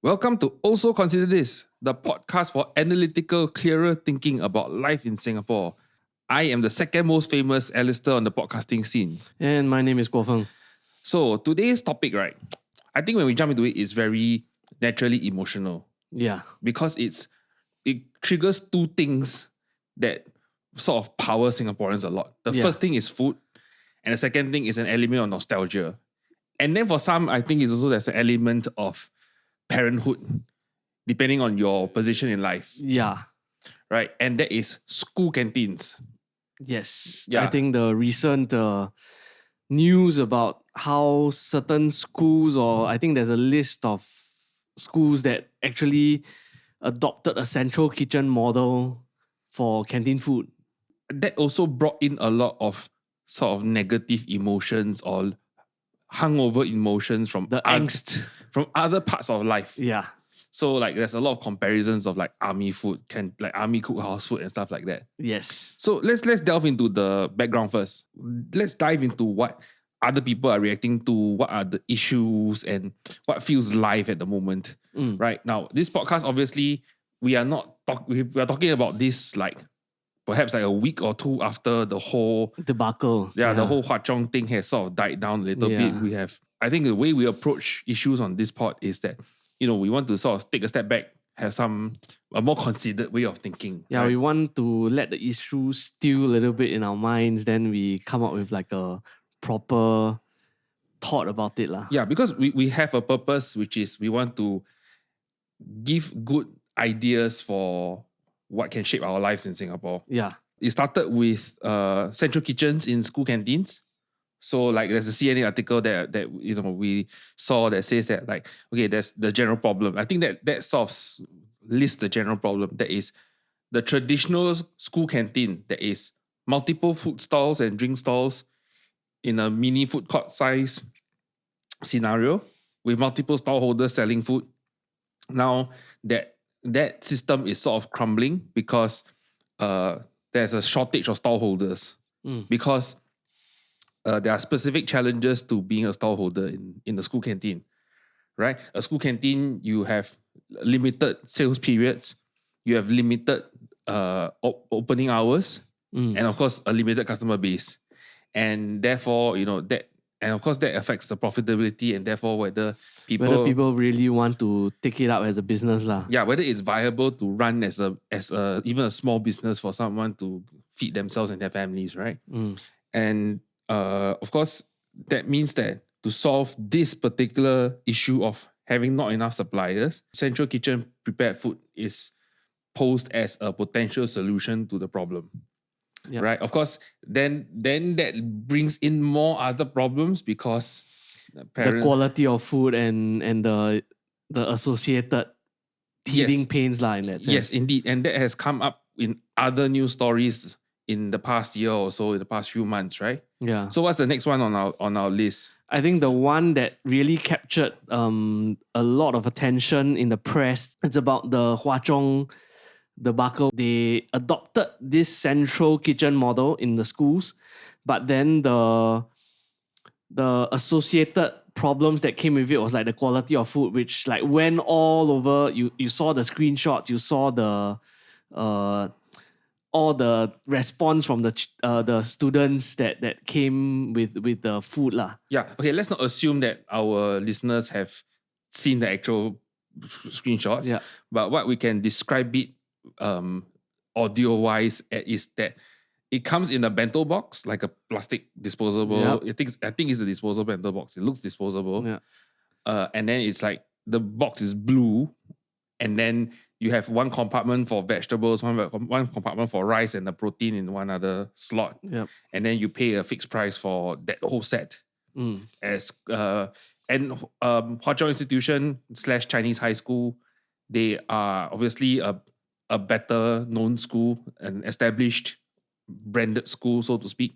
Welcome to Also Consider This, the podcast for analytical, clearer thinking about life in Singapore. I am the second most famous Alistair on the podcasting scene. And my name is Guo Feng. So today's topic, right? I think when we jump into it, it's very naturally emotional. Yeah. Because it triggers two things that sort of power Singaporeans a lot. The first thing is food, and the second thing is an element of nostalgia. And then for some, I think it's also there's an element of parenthood, depending on your position in life. Yeah. Right? And that is school canteens. Yes. Yeah. I think the recent news about how certain schools, or I think there's a list of schools that actually adopted a central kitchen model for canteen food. That also brought in a lot of sort of negative emotions or hangover emotions from The angst. from other parts of life. Yeah. So like there's a lot of comparisons of like army food, like army cookhouse food and stuff like that. Yes. So let's delve into the background first. Let's dive into what other people are reacting to, what are the issues and what feels live at the moment. Right now, this podcast obviously we are talking about this like perhaps like a week or two after the whole debacle. The whole Hwa Chong thing has sort of died down a little bit. I think the way we approach issues on this pod is that, we want to sort of take a step back, have a more considered way of thinking. Yeah, right? We want to let the issue stew a little bit in our minds, then we come up with like a proper thought about it. Yeah, because we have a purpose, which is we want to give good ideas for what can shape our lives in Singapore. Yeah. It started with central kitchens in school canteens. So like there's a CNN article that we saw that says that like, okay, there's the general problem. I think that sort of lists the general problem. That is the traditional school canteen that is multiple food stalls and drink stalls in a mini food court size scenario with multiple stallholders selling food. Now that system is sort of crumbling because there's a shortage of stallholders because there are specific challenges to being a stallholder in the school canteen, right? A school canteen, you have limited sales periods, you have limited opening hours, and of course a limited customer base, and therefore that affects the profitability and therefore whether people really want to take it up as a business lah. Yeah, whether it's viable to run as a even a small business for someone to feed themselves and their families, right? And of course, that means that to solve this particular issue of having not enough suppliers, central kitchen prepared food is posed as a potential solution to the problem. Yep. Right? Of course, then that brings in more other problems because the quality of food and the associated teething pains in that sense. Yes, indeed. And that has come up in other news stories in the past year or so, in the past few months, right? Yeah. So what's the next one on our list? I think the one that really captured a lot of attention in the press, it's about the Hwa Chong debacle. They adopted this central kitchen model in the schools, but then the associated problems that came with it was like the quality of food, which like went all over. You saw the screenshots, you saw the all the response from the students that came with the food lah. Yeah. Okay. Let's not assume that our listeners have seen the actual screenshots. Yeah. But what we can describe it audio wise is that it comes in a bento box, like a plastic disposable. Yep. I think it's a disposable bento box. It looks disposable. Yeah. And then it's like the box is blue, and then you have one compartment for vegetables, one compartment for rice and the protein in one other slot. Yep. And then you pay a fixed price for that whole set. And Hwa Chong Institution / Chinese high school, they are obviously a better known school, an established branded school, so to speak.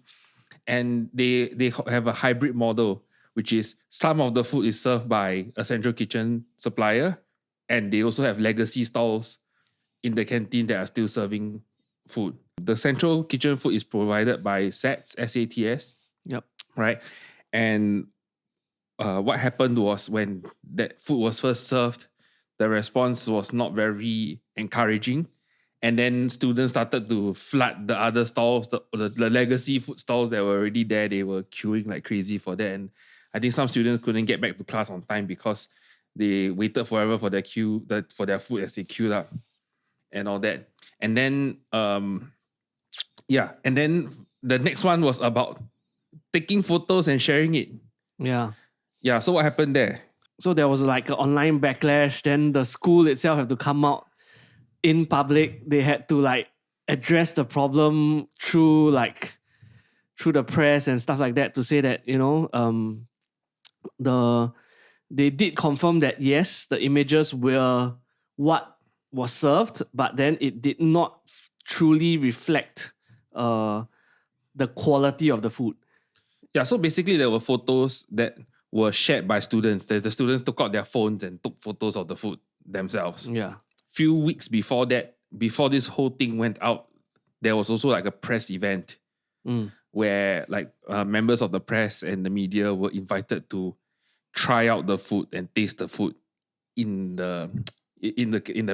And they have a hybrid model, which is some of the food is served by a central kitchen supplier, and they also have legacy stalls in the canteen that are still serving food. The central kitchen food is provided by SATS, SATS. Yep. Right? And what happened was when that food was first served, the response was not very encouraging. And then students started to flood the other stalls, the legacy food stalls that were already there. They were queuing like crazy for that. And I think some students couldn't get back to class on time because they waited forever for their for their food as they queued up and all that. And then, and then the next one was about taking photos and sharing it. Yeah. Yeah, so what happened there? So there was like an online backlash. Then the school itself had to come out in public. They had to like address the problem through the press and stuff like that to say that, they did confirm that yes, the images were what was served, but then it did not truly reflect the quality of the food. Yeah, so basically there were photos that were shared by students. The students took out their phones and took photos of the food themselves. Yeah. Few weeks before that, before this whole thing went out, there was also like a press event where like members of the press and the media were invited to try out the food and taste the food in the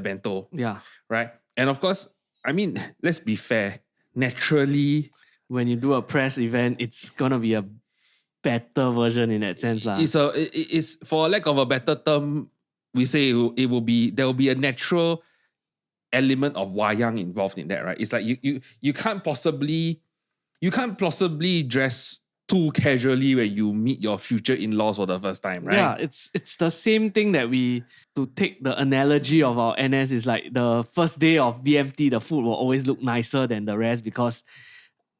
bento. Yeah. Right? And of course, I mean, let's be fair. Naturally, when you do a press event, it's gonna be a better version in that sense. It's for lack of a better term, we say there will be a natural element of wayang involved in that, right? It's like you can't possibly dress too casually when you meet your future in-laws for the first time, right? Yeah, it's the same thing that to take the analogy of our NS, is like the first day of BMT, the food will always look nicer than the rest because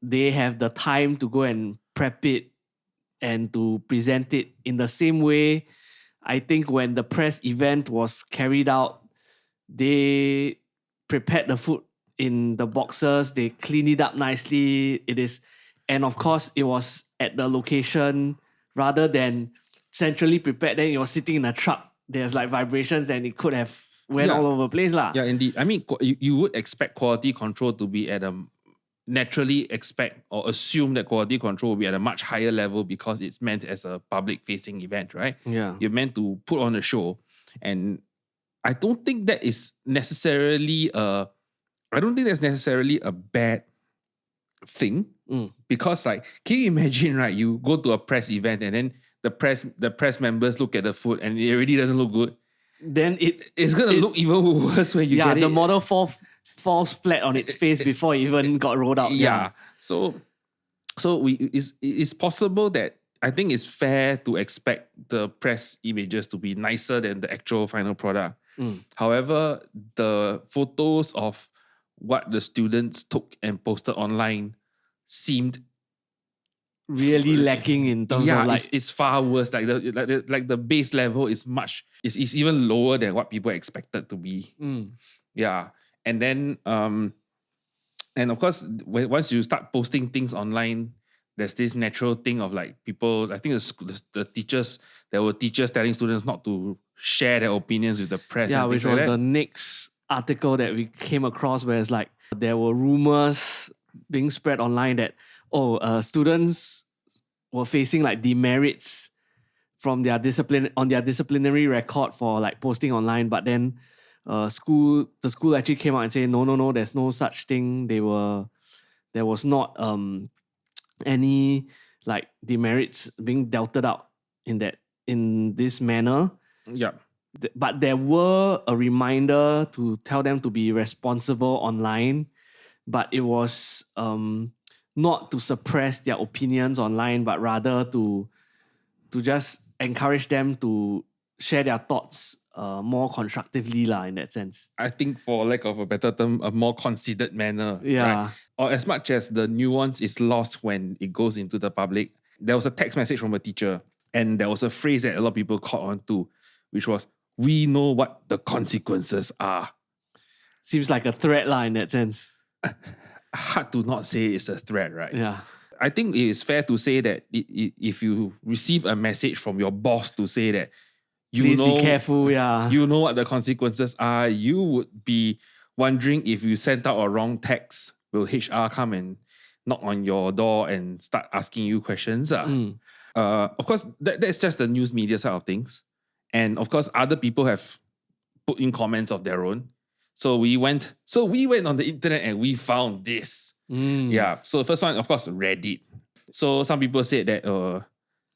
they have the time to go and prep it and to present it. In the same way, I think when the press event was carried out, they prepared the food in the boxes, they cleaned it up nicely. And of course, it was at the location rather than centrally prepared. Then it was sitting in a truck. There's like vibrations and it could have went all over the place. Yeah, indeed. I mean, you would expect quality control to be at naturally expect or assume that quality control will be at a much higher level because it's meant as a public-facing event, right? Yeah. You're meant to put on a show. And I don't think that is necessarily a bad thing. Because like, can you imagine, right? You go to a press event and then the press members look at the food and it already doesn't look good. Then it's gonna look even worse when you get it. The model falls flat on its face before it even got rolled out. Yeah. So it's possible that I think it's fair to expect the press images to be nicer than the actual final product. However, the photos of what the students took and posted online seemed really lacking in terms of like it's far worse. Like the base level is even lower than what people expected to be. Yeah. And then and of course once you start posting things online, there's this natural thing of like people, I think the teachers, there were teachers telling students not to share their opinions with the press. Yeah, which was the next article that we came across, where it's like there were rumors being spread online that students were facing like demerits from their disciplinary record for like posting online, but then the school actually came out and said no, there's no such thing. There was not any like demerits being dealt out in this manner. Yeah. But there were a reminder to tell them to be responsible online, but it was not to suppress their opinions online, but rather to just encourage them to share their thoughts more constructively in that sense. I think, for lack of a better term, a more considered manner. Yeah. Right? Or as much as the nuance is lost when it goes into the public. There was a text message from a teacher, and there was a phrase that a lot of people caught on to, which was, "We know what the consequences are." Seems like a threat in that sense. Hard to not say it's a threat, right? Yeah. I think it is fair to say that if you receive a message from your boss to say that please be careful, you know what the consequences are, you would be wondering if you sent out a wrong text, will HR come and knock on your door and start asking you questions? Of course, that's just the news media side of things. And of course, other people have put in comments of their own. So we went on the internet and we found this. Yeah. So the first one, of course, Reddit. So some people said that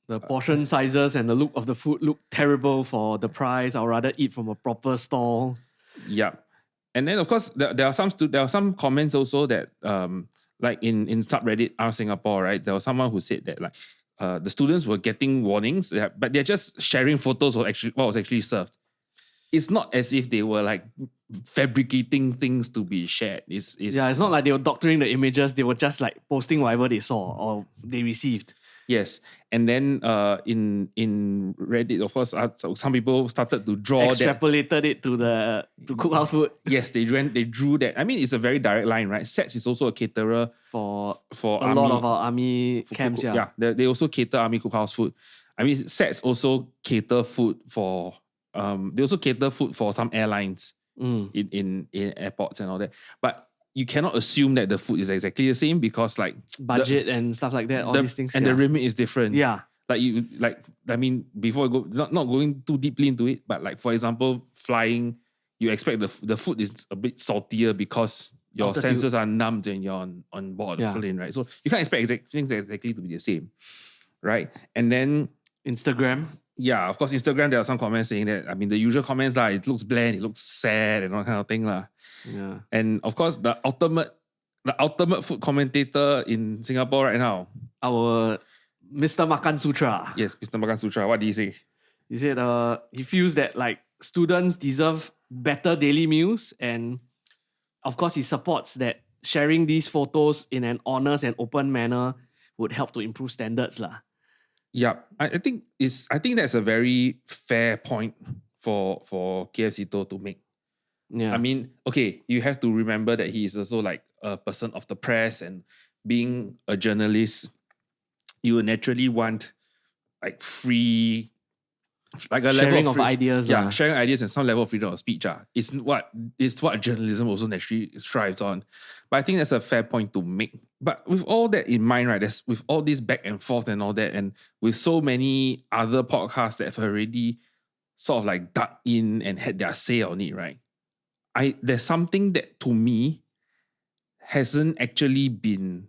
the portion sizes and the look of the food look terrible for the price. I'd rather eat from a proper stall. Yeah. And then of course there are some comments also that like in subreddit R Singapore, right? There was someone who said that like the students were getting warnings, but they're just sharing photos of actually what was actually served. It's not as if they were like fabricating things to be shared. It's not like they were doctoring the images. They were just like posting whatever they saw or they received. Yes, and then in Reddit, of course, some people started to draw extrapolated it to cookhouse food. Yes, they drew that. I mean, it's a very direct line, right? SETS is also a caterer for a army, lot of our army camps. Yeah, they also cater army cookhouse food. I mean, SETS also cater food for they also cater food for some airlines in airports and all that. But you cannot assume that the food is exactly the same because like budget and stuff like that, all these things. And the remit is different. Yeah. I mean, before I go, not going too deeply into it, but like for example, flying, you expect the food is a bit saltier because your senses are numbed when you're on board the plane, right? So you can't expect things exactly to be the same, right? And then Instagram. Yeah, of course, Instagram, there are some comments saying that, I mean, the usual comments like it looks bland, it looks sad and all kind of thing. Yeah. And of course, the ultimate food commentator in Singapore right now. Our Mr. Makan Sutra. Yes, Mr. Makan Sutra. What did he say? He said he feels that like students deserve better daily meals, and of course he supports that sharing these photos in an honest and open manner would help to improve standards. Yeah, I think that's a very fair point for KFC to make. Yeah. I mean, okay, you have to remember that he is also like a person of the press, and being a journalist, you will naturally want like free, like a sharing level of ideas. Yeah, sharing ideas and some level of freedom of speech. It's what journalism also naturally strives on. But I think that's a fair point to make. But with all that in mind, right, with all this back and forth and all that, and with so many other podcasts that have already sort of like dug in and had their say on it, right? There's something that to me hasn't actually been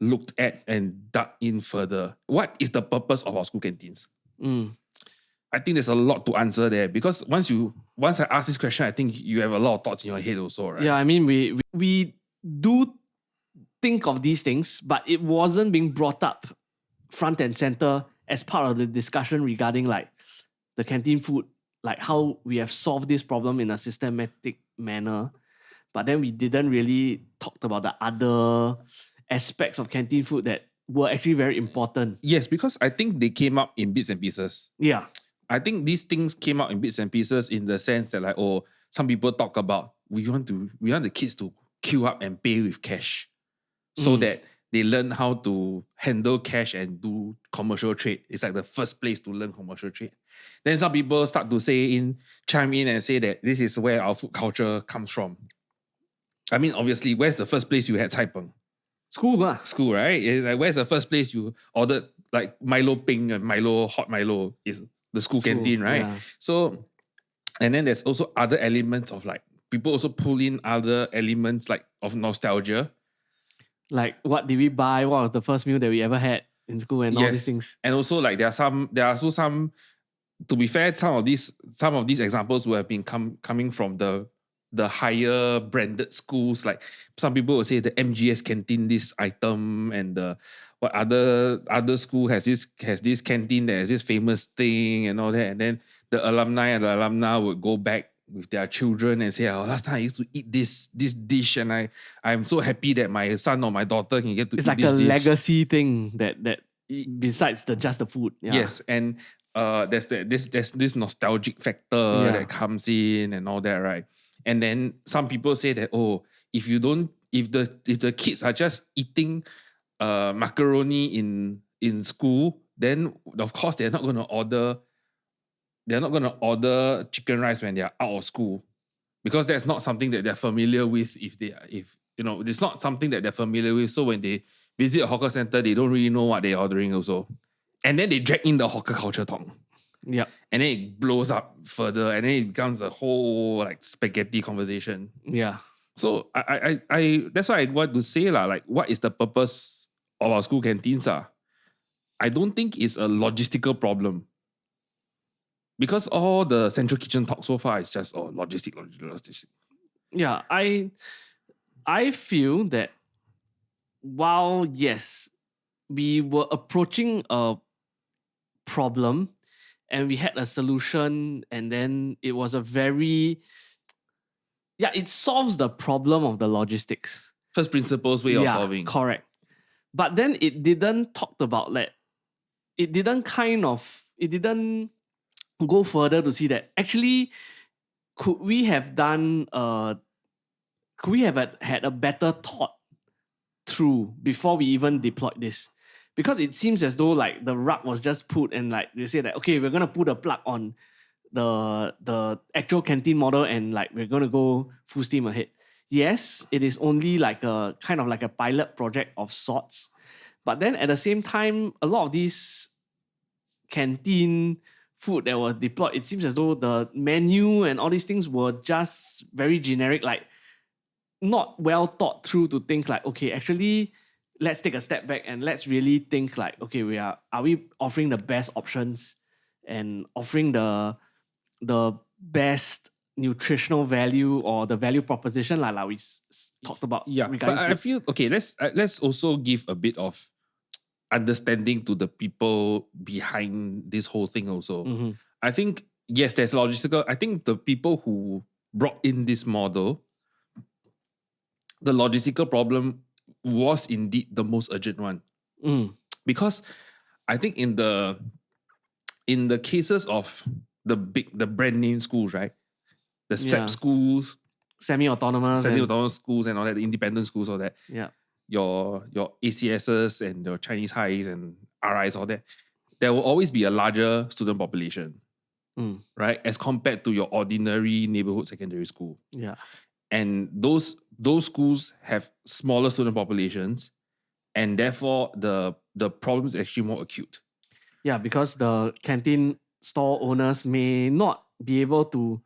looked at and dug in further. What is the purpose of our school canteens? I think there's a lot to answer there, because once I ask this question, I think you have a lot of thoughts in your head also, right? Yeah, I mean, we do think of these things, but it wasn't being brought up front and center as part of the discussion regarding like the canteen food, like how we have solved this problem in a systematic manner. But then we didn't really talk about the other aspects of canteen food that were actually very important. Yes, because I think they came up in bits and pieces. Yeah. I think these things came out in bits and pieces in the sense that like, oh, some people talk about we want the kids to queue up and pay with cash, so that they learn how to handle cash and do commercial trade. It's like the first place to learn commercial trade. Then some people start to chime in and say that this is where our food culture comes from. I mean, obviously, where's the first place you had cai peng? School, right? Like, where's the first place you ordered like Milo peng and hot Milo? Is the school canteen, right? Yeah. So, and then there's also other elements of like, people also pull in other elements like of nostalgia. Like, what did we buy? What was the first meal that we ever had in school, and all these things? And also like there are also some, to be fair, some of these examples will have been coming from the higher branded schools. Like some people will say the MGS canteen this item, and the what other school has this canteen that has this famous thing and all that. And then the alumni and the alumna would go back with their children and say, oh, last time I used to eat this dish, and I'm so happy that my son or my daughter can get to eat this dish. It's like a legacy thing that besides just the food. Yeah. Yes, and there's this nostalgic factor that comes in and all that, right? And then some people say that, oh, if the kids are just eating macaroni in school, then of course they're not going to order chicken rice when they're out of school, because that's not something that they're familiar with. It's not something that they're familiar with. So when they visit a hawker center, they don't really know what they're ordering also. And then they drag in the hawker culture talk. Yeah. And then it blows up further, and then it becomes a whole like spaghetti conversation. Yeah. So I that's why I want to say like, what is the purpose of our school canteens? I don't think it's a logistical problem. Because all the central kitchen talk so far is just logistic. Yeah. I feel that while yes, we were approaching a problem and we had a solution, and then it was a very it solves the problem of the logistics. First principles way of solving. Correct. But then it didn't talk about that. It didn't go further to see that actually could we have had a better thought through before we even deployed this? Because it seems as though like the rug was just put and like they say that okay, we're gonna put a plug on the actual canteen model and like we're gonna go full steam ahead. Yes, it is only like a kind of like a pilot project of sorts. But then at the same time, a lot of these canteen food that was deployed, it seems as though the menu and all these things were just very generic, like not well thought through to think like, okay, actually, let's take a step back and let's really think like, okay, are we offering the best options and offering the best nutritional value or the value proposition like we talked about. Yeah, but I feel okay. Let's also give a bit of understanding to the people behind this whole thing. Also, I think yes, there's logistical. I think the people who brought in this model, the logistical problem was indeed the most urgent one, because I think in the cases of the brand name schools, right? The SEP schools, semi-autonomous schools and all that, the independent schools, all that. Yeah. Your ACSs and your Chinese highs and RIs, all that. There will always be a larger student population, right? As compared to your ordinary neighborhood secondary school. Yeah. And those schools have smaller student populations, and therefore the problem is actually more acute. Yeah, because the canteen store owners may not be able to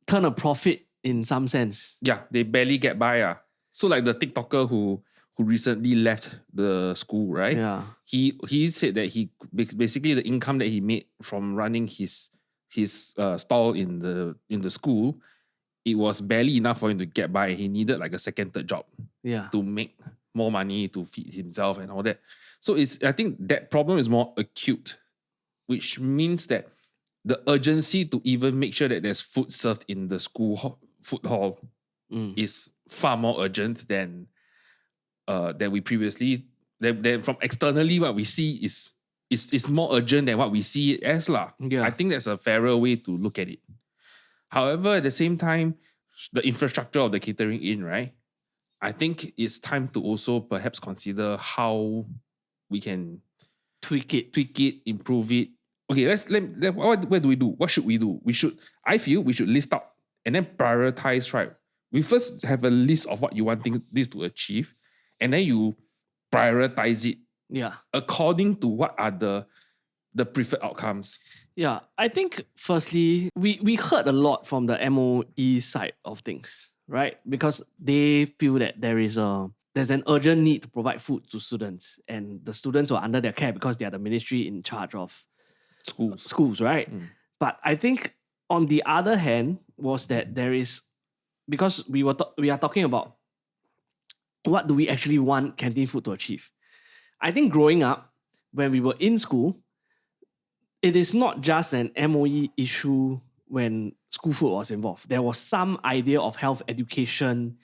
turn a profit in some sense. Yeah, they barely get by. So like the TikToker who recently left the school, right? Yeah. He said that he basically the income that he made from running his stall in the school, it was barely enough for him to get by. He needed like a second, third job to make more money to feed himself and all that. So I think that problem is more acute, which means that the urgency to even make sure that there's food served in the school food hall is far more urgent than we previously. Then from externally, what we see is more urgent than what we see it as lah. Yeah. I think that's a fairer way to look at it. However, at the same time, the infrastructure of the catering in, right? I think it's time to also perhaps consider how we can tweak it, improve it. Okay, what do we do? What should we do? I feel we should list out and then prioritize, right? We first have a list of what you want this to achieve, and then you prioritize it according to what are the preferred outcomes. Yeah, I think firstly, we heard a lot from the MOE side of things, right? Because they feel that there's an urgent need to provide food to students, and the students are under their care because they are the ministry in charge of schools, right? But I think on the other hand was that there is, because we are talking about what do we actually want canteen food to achieve. I think growing up, when we were in school, it is not just an MOE issue when school food was involved. There was some idea of health education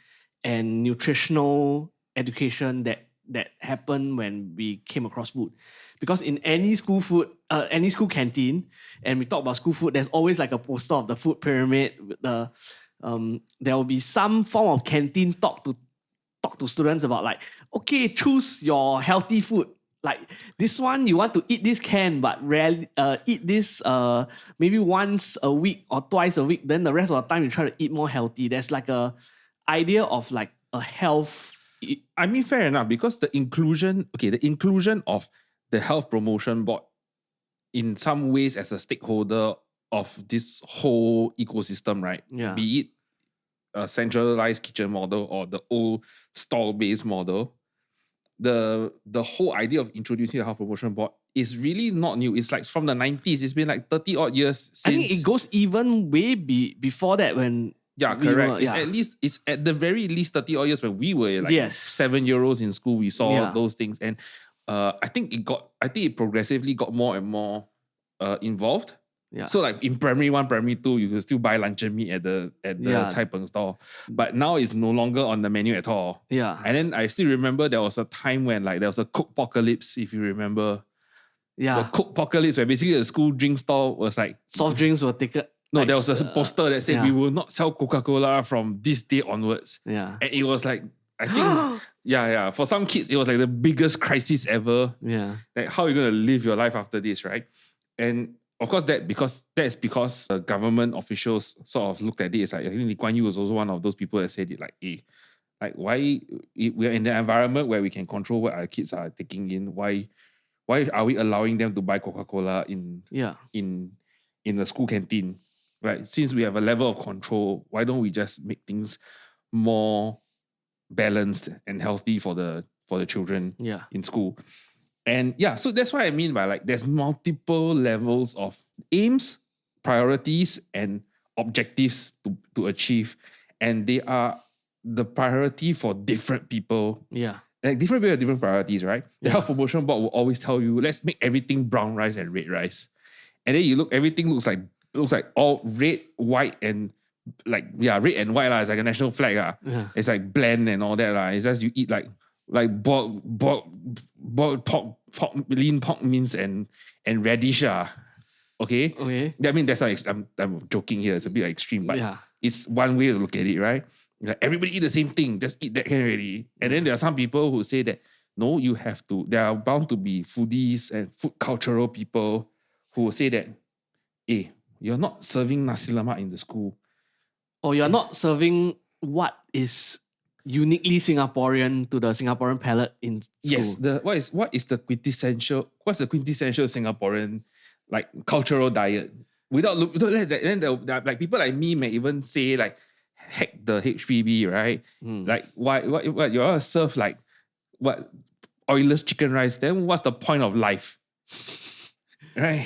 and nutritional education that happened when we came across food. Because in any school canteen, and we talk about school food, there's always like a poster of the food pyramid. There will be some form of canteen talk to students about like, okay, choose your healthy food. Like this one, you want to eat this can, but rarely eat this maybe once a week or twice a week. Then the rest of the time, you try to eat more healthy. There's like a idea of like a health. I mean, fair enough, because the inclusion of the health promotion board in some ways as a stakeholder of this whole ecosystem, right? Yeah. Be it a centralized kitchen model or the old stall-based model, the whole idea of introducing the health promotion board is really not new. It's like from the 90s. It's been like 30 odd years since. I think it goes even way before that when. Yeah, we correct. were- It's at the very least 30 odd years when we were like Yes. 7-year-olds in school. We saw Yeah. those things, and I think it progressively got more and more involved. Yeah. So like in primary 1, primary 2, you could still buy luncheon meat at the Yeah. Cai Peng store, but now it's no longer on the menu at all. Yeah. And then I still remember there was a time when like there was a Coke apocalypse, if you remember. The Yeah. Coke apocalypse, where basically the school drink store was like, Soft drinks were taken. no, like, there was a poster that said yeah. we will not sell Coca-Cola from this day onwards. Yeah. And it was like, I think, yeah. For some kids, it was like the biggest crisis ever. Yeah. Like, how are you going to live your life after this, right? And of course, that's because government officials sort of looked at it. It's like, I think Lee Kuan Yew was also one of those people that said it like, like why we're in the environment where we can control what our kids are taking in. Why are we allowing them to buy Coca-Cola in the school canteen? Right? Since we have a level of control, why don't we just make things more balanced and healthy for the children in school? And yeah, so that's what I mean by like there's multiple levels of aims, priorities, and objectives to achieve. And they are the priority for different people. Yeah. Like different people have different priorities, right? The Yeah. health promotion board will always tell you, let's make everything brown rice and red rice. And then everything looks like all red, white, and like red and white. It's like a national flag. Yeah. It's like bland and all that. It's just you eat like boiled pork, lean pork mince and radish. Okay? Okay. I mean, that's like I'm joking here. It's a bit extreme, but Yeah. it's one way to look at it, right? Like everybody eat the same thing, just eat that can already. And then there are some people who say that no, you have to. There are bound to be foodies and food cultural people who will say that, hey, you're not serving nasi lemak in the school. Or you're not serving what is uniquely Singaporean to the Singaporean palate in school. Yes, what's the quintessential Singaporean like cultural diet? Without then like people like me may even say like heck the HPB, right? Like what you want to serve like what oilless chicken rice? Then what's the point of life? Right?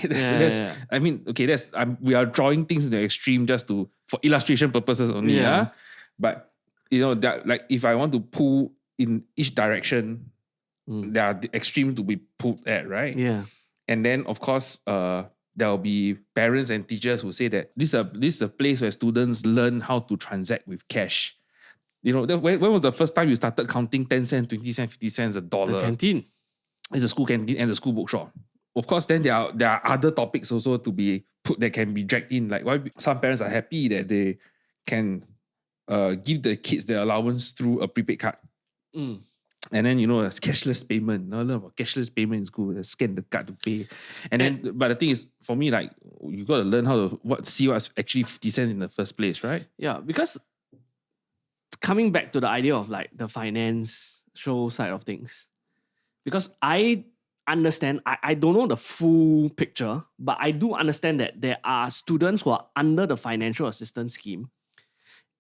I mean, okay, we are drawing things in the extreme just for illustration purposes only. Yeah. But you know that like if I want to pull in each direction, there are the extreme to be pulled at, right? Yeah. And then of course, there will be parents and teachers who say that this is a place where students learn how to transact with cash. You know, when was the first time you started counting 10 cents, 20 cents, 50 cents, $1? The canteen. It's a school canteen and the school bookshop. Of course, then there are other topics also to be put that can be dragged in. Like why some parents are happy that they can give the kids their allowance through a prepaid card. And then, you know, it's cashless payment. I learn about cashless payment in school. They scan the card to pay. But the thing is, for me, like, you got to learn how to see what's actually 50 cents in the first place, right? Yeah, because coming back to the idea of like the financial side of things, because I understand, I don't know the full picture, but I do understand that there are students who are under the financial assistance scheme.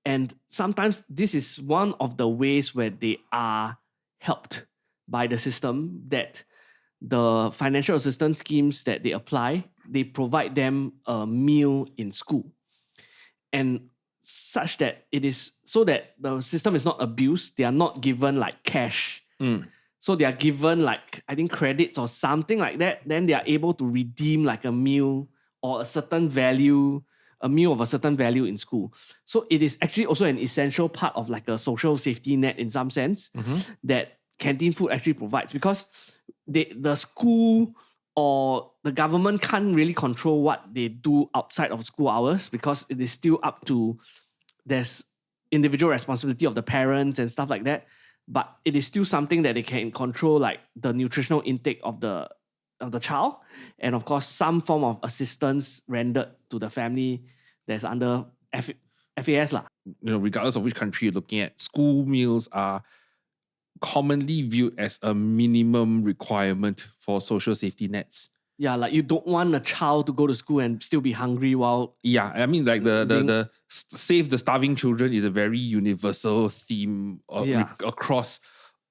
And sometimes this is one of the ways where they are helped by the system, that the financial assistance schemes that they apply, they provide them a meal in school. And such that it is so that the system is not abused. They are not given like cash. So they are given like, I think, credits or something like that. Then they are able to redeem like a meal or a certain value, a meal of a certain value in school. So it is actually also an essential part of like a social safety net in some sense that canteen food actually provides, because the school or the government can't really control what they do outside of school hours, because it is still up to, there's individual responsibility of the parents and stuff like that. But it is still something that they can control, like the nutritional intake of the child, and of course some form of assistance rendered to the family that's under FAS lah. You know, regardless of which country you're looking at, school meals are commonly viewed as a minimum requirement for social safety nets. Yeah, like you don't want a child to go to school and still be hungry while Yeah, I mean, like the save the starving children is a very universal theme across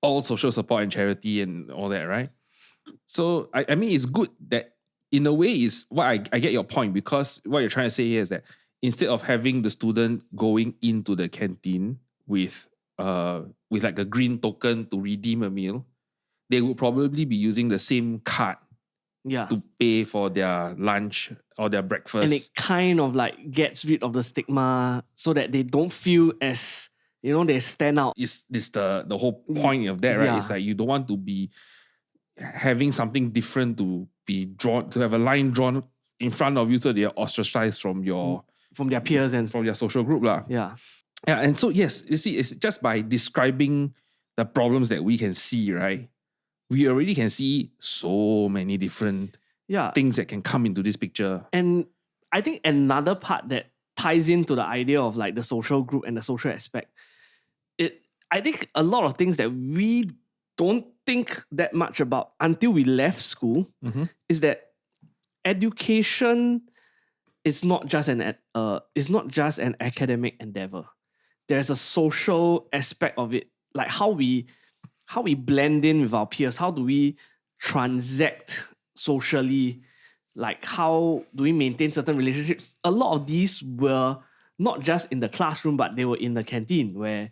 all social support and charity and all that, right? So I mean, it's good that in a way is what I get your point, because what you're trying to say here is that instead of having the student going into the canteen with like a green token to redeem a meal, they would probably be using the same card yeah. to pay for their lunch or their breakfast. And it kind of like gets rid of the stigma so that they don't feel as, they stand out. Is this the whole point of that, right? Yeah. It's like you don't want to be having something different to be drawn, to have a line drawn in front of you so they're ostracized from their peers and from their social group. Yeah. Yeah. And so yes, you see, it's just by describing the problems that we can see, right? We already can see so many different things that can come into this picture. And I think another part that ties into the idea of like the social group and the social aspect, I think a lot of things that we don't think that much about until we left school is that education is not just an academic endeavor. There's a social aspect of it, like how we blend in with our peers. How do we transact socially? Like how do we maintain certain relationships? A lot of these were not just in the classroom, but they were in the canteen where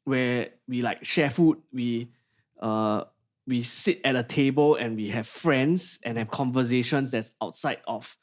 we like share food. We sit at a table and we have friends and have conversations that's outside of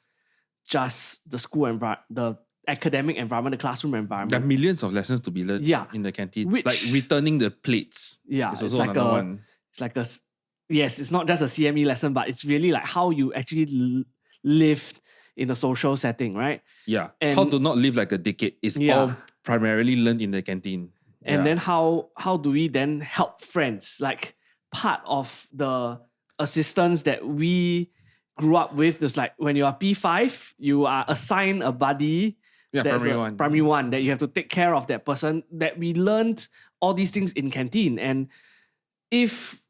just the school environment, the academic environment, the classroom environment. There are millions of lessons to be learned in the canteen. Like returning the plates. Yeah, it's also another one. It's like it's not just a CME lesson, but it's really like how you actually live in a social setting, right? Yeah. And how to not live like a dickhead is all primarily learned in the canteen. And then how do we then help friends? Like part of the assistance that we grew up with is like when you are P5, you are assigned a buddy. Yeah, primary one, that you have to take care of that person. That we learned all these things in canteen. And if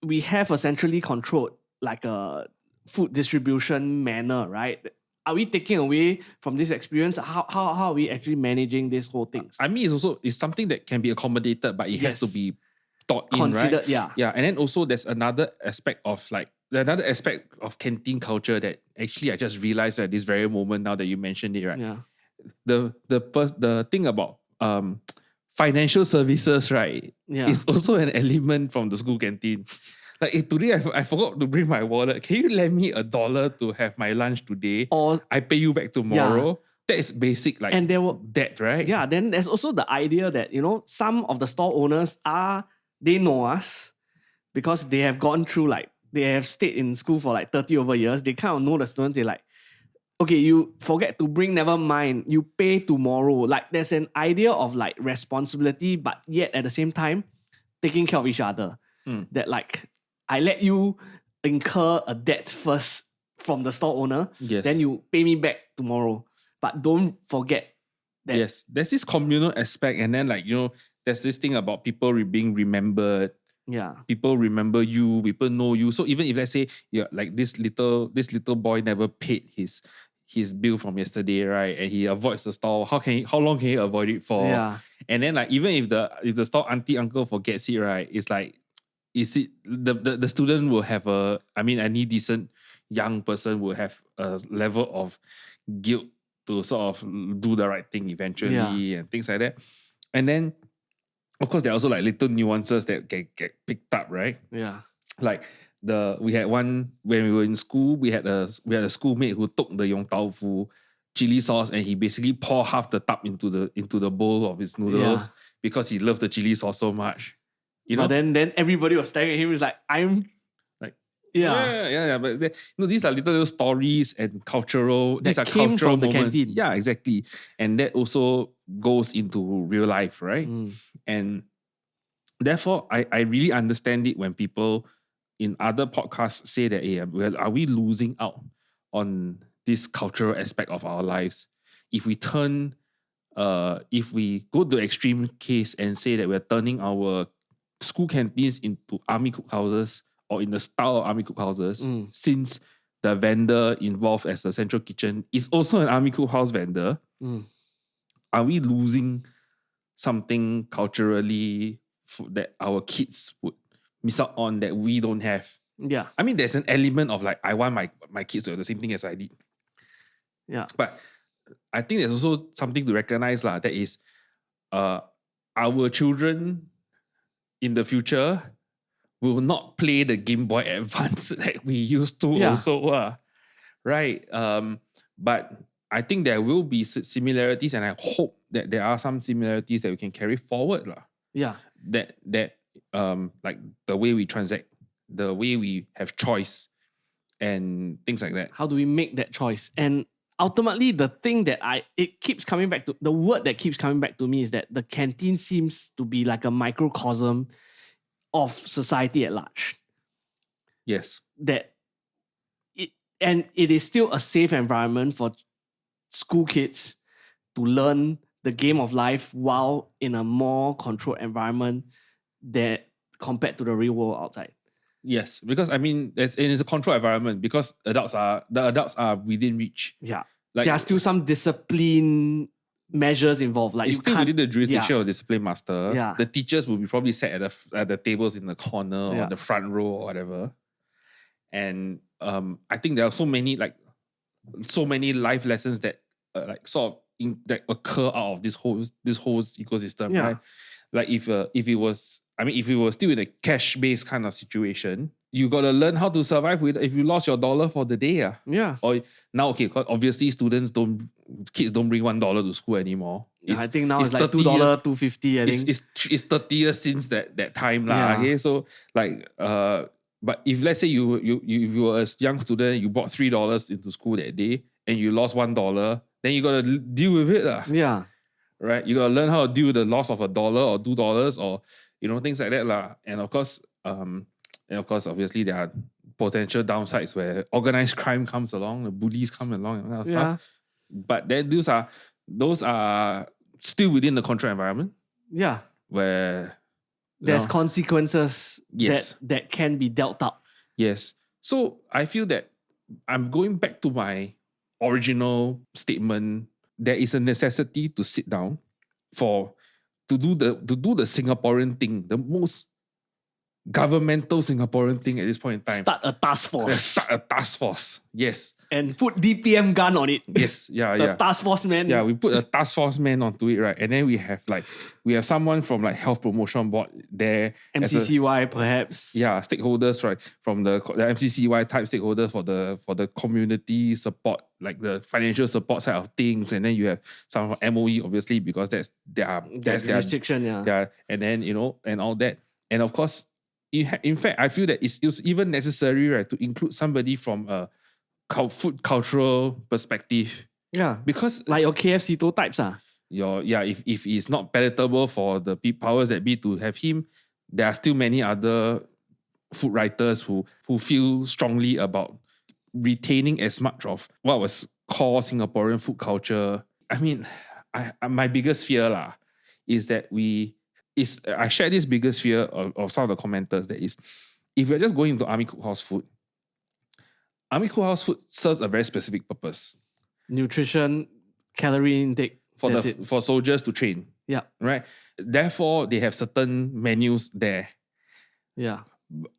we have a centrally controlled like a food distribution manner, right? Are we taking away from this experience? How are we actually managing this whole thing? I mean, it's something that can be accommodated, but it has to be taught considered, right? Yeah. Yeah. And then also there's another aspect of culture that actually I just realized at this very moment now that you mentioned it, right? Yeah. The thing about financial services, right, is also an element from the school canteen. Like today, I forgot to bring my wallet. Can you lend me $1 to have my lunch today? Or I pay you back tomorrow. Yeah. That is basic, like, and debt, right? Yeah. Then there's also the idea that some of the store owners they know us because they have gone through they have stayed in school for 30 over years. They kind of know the students. They're like, okay, you forget to bring, never mind. You pay tomorrow. Like there's an idea of responsibility, but yet at the same time, taking care of each other. That I let you incur a debt first from the store owner. Yes. Then you pay me back tomorrow. But don't forget that. Yes. There's this communal aspect. And then there's this thing about people being remembered. Yeah. People remember you. People know you. So even if let's say this little boy never paid his bill from yesterday, right? And he avoids the store. How long can he avoid it for? Yeah. And then even if the store auntie uncle forgets it, right? It's the student will have any decent young person will have a level of guilt to sort of do the right thing eventually and things like that. And then of course there are also little nuances that get picked up, right? Yeah. We had one when we were in school, we had a schoolmate who took the Yong Tau Fu chili sauce and he basically poured half the tub into the bowl of his noodles because he loved the chili sauce so much. But then everybody was staring at him. It's like, I'm like, yeah. But these are little stories and cultural. These are came cultural from the moments. canteen. Yeah, exactly. And that also goes into real life, right? And therefore, I really understand it when people in other podcasts say that, hey, are we losing out on this cultural aspect of our lives if we if we go to the extreme case and say that we're turning our school canteens into army cookhouses or in the style of army cookhouses, since the vendor involved as the central kitchen is also an army cookhouse vendor, are we losing something culturally that our kids would miss out on that we don't have? Yeah. I mean, there's an element of like, I want my kids to have the same thing as I did. Yeah. But I think there's also something to recognize that is our children in the future will not play the Game Boy Advance like we used to also. Right? But I think there will be similarities, and I hope that there are some similarities that we can carry forward. Yeah. That like the way we transact, the way we have choice and things like that. How do we make that choice? And ultimately, the thing that it keeps coming back to, the word that keeps coming back to me is that the canteen seems to be like a microcosm of society at large. Yes. And it is still a safe environment for school kids to learn the game of life while in a more controlled environment that compared to the real world outside. Yes, because I mean, it's a controlled environment because the adults are within reach. Yeah, like, there are still some discipline measures involved. Like it's still within the jurisdiction of discipline master. Yeah. The teachers will be probably sat at the tables in the corner or the front row or whatever. And I think there are so many life lessons that that occur out of this whole ecosystem, right? Like if it was still in a cash-based kind of situation, you got to learn how to survive if you lost your dollar for the day. Yeah. Or now, okay, obviously kids don't bring $1 to school anymore. I think now it's like $2, $2.50. I think it's 30 years since that time. Okay, so like but if let's say you were a young student, you bought $3 into school that day and you lost $1, then you got to deal with it. Yeah. Right? You got to learn how to deal with the loss of $1 or $2 or things like that. And of course, obviously there are potential downsides where organized crime comes along, the bullies come along and that stuff. But then those are still within the control environment. Yeah. Where there's consequences yes. that can be dealt out. Yes. So I feel that I'm going back to my original statement. There is a necessity to sit down to do the Singaporean thing, the most governmental Singaporean thing at this point in time. Start a task force. Yes. And put DPM gun on it. Yes. Yeah. The task force man. Yeah, we put a task force man onto it, right? And then we have someone from like health promotion board there. MCCY perhaps. Yeah, stakeholders, right? From the MCCY type stakeholders for the community support, like the financial support side of things. And then you have some from MOE, obviously, because that's their jurisdiction, yeah. And then, and all that. And of course, in fact, I feel that it's even necessary, right, to include somebody from a food cultural perspective. Yeah. Because like your KFC types. If it's not palatable for the powers that be to have him, there are still many other food writers who feel strongly about retaining as much of what was core Singaporean food culture. I mean, my biggest fear is that I share this biggest fear of some of the commenters, that is, if you're just going into Army Cookhouse food serves a very specific purpose. Nutrition, calorie intake. For soldiers to train. Yeah. Right? Therefore, they have certain menus there. Yeah.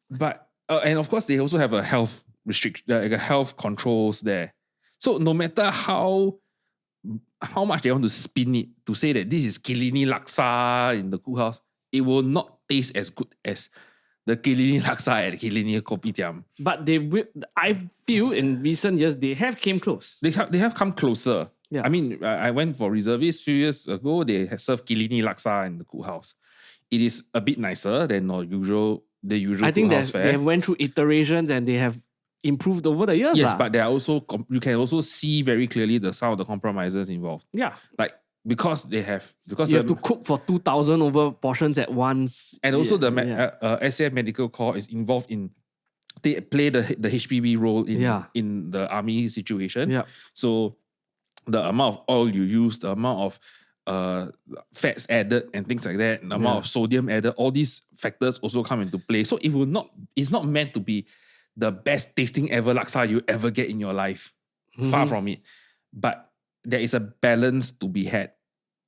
But, and of course, they also have a health restriction, like a health controls there. So no matter how much they want to spin it to say that this is Kilini Laksa in the cookhouse, it will not taste as good as the Kilini Laksa at Kilini Kopitiam. But I feel in recent years, they have came close. They have come closer. Yeah. I mean, I went for reservists a few years ago. They had served Kilini Laksa in the cookhouse. It is a bit nicer than the usual I think cookhouse fare. they have went through iterations and they have improved over the years. Yes, but there are also, you can also see very clearly some of the compromises involved. Yeah. Like, because you have to cook for 2,000 over portions at once. And also the SAF Medical Corps is involved in, they play the HPB role in the army situation. Yeah. So the amount of oil you use, the amount of fats added and things like that, the amount of sodium added, all these factors also come into play. So it's not meant to be the best tasting ever laksa you ever get in your life. Far from it. But there is a balance to be had,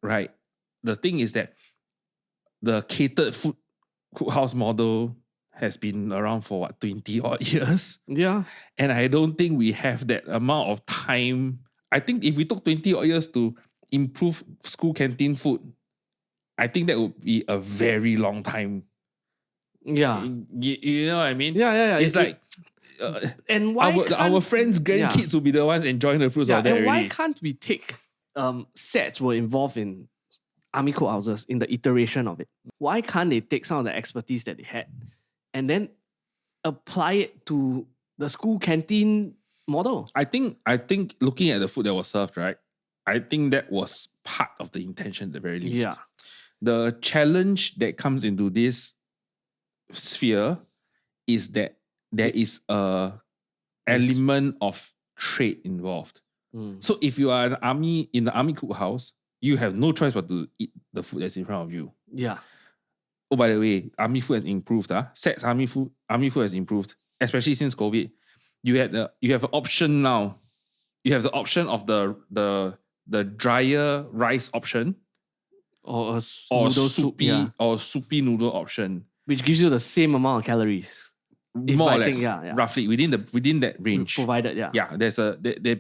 right? The thing is that the catered food cookhouse model has been around for 20 odd years. Yeah. And I don't think we have that amount of time. I think if we took 20 odd years to improve school canteen food, I think that would be a very long time. Yeah. You know what I mean? Yeah. It's and why our friends' grandkids will be the ones enjoying the fruits of that and already. why can't we take sets were involved in army cookouses in the iteration of it? Why can't they take some of the expertise that they had and then apply it to the school canteen model? I think looking at the food that was served, right? I think that was part of the intention at the very least. Yeah. The challenge that comes into this sphere is that there is a element of trade involved. So if you are in the army cookhouse, you have no choice but to eat the food that's in front of you. Yeah. Oh, by the way, army food has improved. SET's army food has improved, especially since COVID. You have an option now. You have the option of the drier rice option, Or soupy noodle option, which gives you the same amount of calories. More or less, roughly within that range. Provided,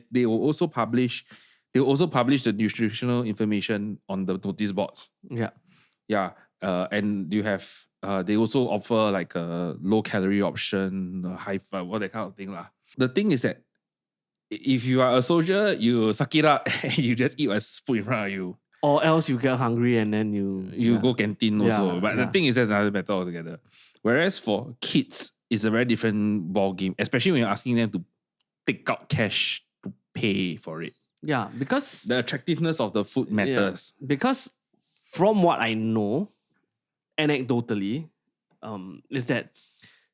they will also publish the nutritional information on the notice boards. Yeah. And you have they also offer like a low calorie option, high fat, that kind of thing lah. The thing is that if you are a soldier, you suck it up and you just eat what's put in front of you. Or else you get hungry and then you go canteen also. But the thing is, that's another matter altogether. Whereas for kids, it's a very different ball game, especially when you're asking them to take out cash to pay for it. Yeah, because the attractiveness of the food matters. Yeah, because from what I know, anecdotally, is that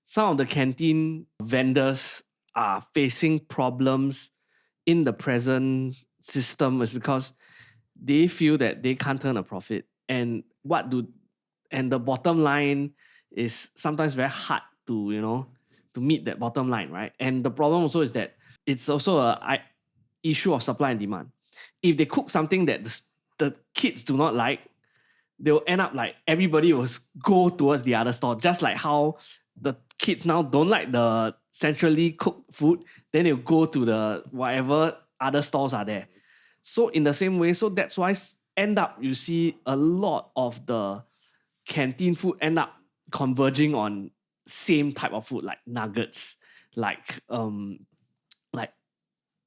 some of the canteen vendors are facing problems in the present system is because they feel that they can't turn a profit. And the bottom line is sometimes very hard to meet that bottom line, right? And the problem also is that it's also a issue of supply and demand. If they cook something that the kids do not like, they'll end up like everybody will go towards the other store, just like how the kids now don't like the centrally cooked food, then they'll go to the whatever other stores are there. So in the same way, so that's why end up you see a lot of the canteen food end up converging on same type of food, like nuggets, like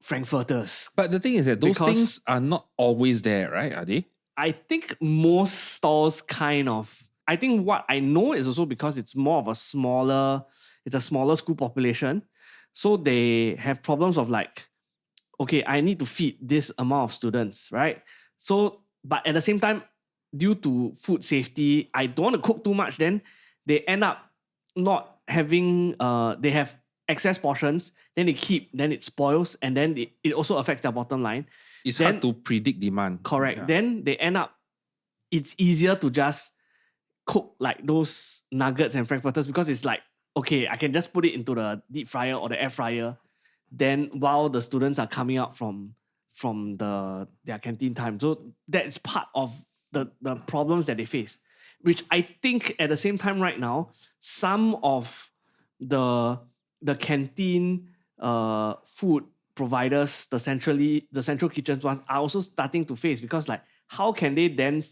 frankfurters. But the thing is that those things are not always there, right? Are they? I think most stalls kind of. I think what I know is also because it's more of a smaller school population. So they have problems of like, okay, I need to feed this amount of students, right? So, but at the same time, due to food safety, I don't want to cook too much. Then they end up not having, they have excess portions, then they keep, then it spoils, and then it also affects their bottom line. It's hard to predict demand. Correct. Yeah. Then they end up, it's easier to just cook like those nuggets and frankfurters because it's like, okay, I can just put it into the deep fryer or the air fryer. Then while the students are coming out from their canteen time. So that's part of the problems that they face, which I think at the same time right now, some of the canteen food providers, the central kitchens ones are also starting to face, because like how can they then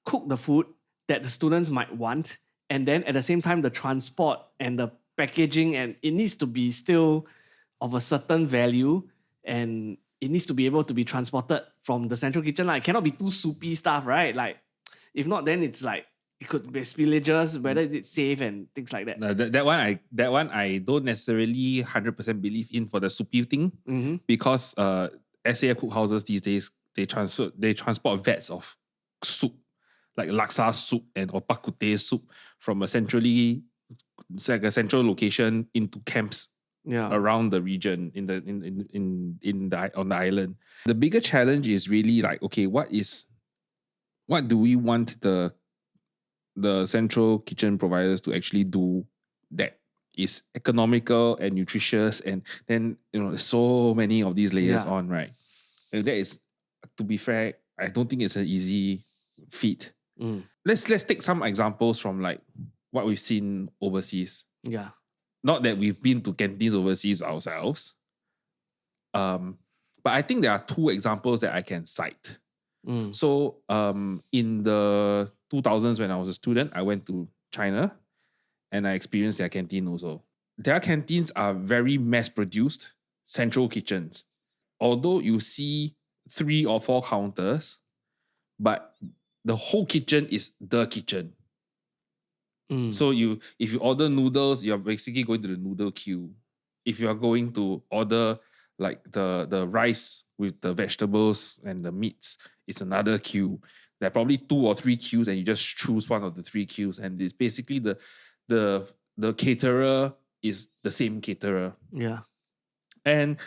cook the food that the students might want, and then at the same time the transport and the packaging, and it needs to be still of a certain value, and it needs to be able to be transported from the central kitchen. Like, it cannot be too soupy stuff, right? Like, if not, then it's like it could be spillages, whether it's safe and things like that. That one I don't necessarily 100% believe in for the soupy thing, because SAF cookhouses these days they transport vats of soup, like laksa soup or bak kut teh soup from a central location into camps around the region on the island. The bigger challenge is really like, okay, what do we want the central kitchen providers to actually do that is economical and nutritious, and then there's so many of these layers Yeah. on, right? And that is, to be fair, I don't think it's an easy feat. Let's take some examples from like what we've seen overseas. Yeah. Not that we've been to canteens overseas ourselves. But I think there are two examples that I can cite. So in the 2000s, when I was a student, I went to China and I experienced their canteen also. Their canteens are very mass-produced central kitchens. Although you see 3 or 4 counters, but the whole kitchen is the kitchen. So if you order noodles, you're basically going to the noodle queue. If you are going to order like the rice with the vegetables and the meats, it's another queue. There are probably 2 or 3 queues, and you just choose one of the 3 queues. And it's basically the caterer is the same caterer. Yeah. And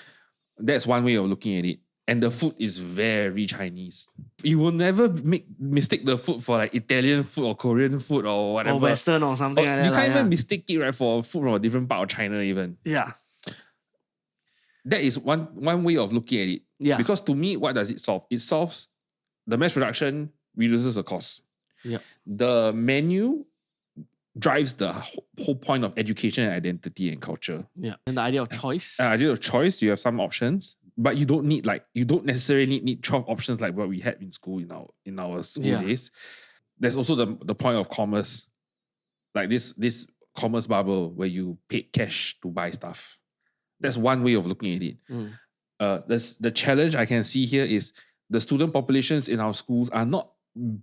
that's one way of looking at it. And the food is very Chinese. You will never mistake the food for like Italian food or Korean food or whatever. Or Western or something like that. You can't even mistake it, right, for food from a different part of China even. Yeah. That is one way of looking at it. Yeah. Because to me, what does it solve? It solves the mass production, reduces the cost. Yeah. The menu drives the whole point of education and identity and culture. Yeah. And the idea of choice. Idea of choice, you have some options, but you don't necessarily need 12 options like what we had in school in our school days. There's also the point of commerce, like this commerce bubble where you paid cash to buy stuff. That's one way of looking at it. The challenge I can see here is the student populations in our schools are not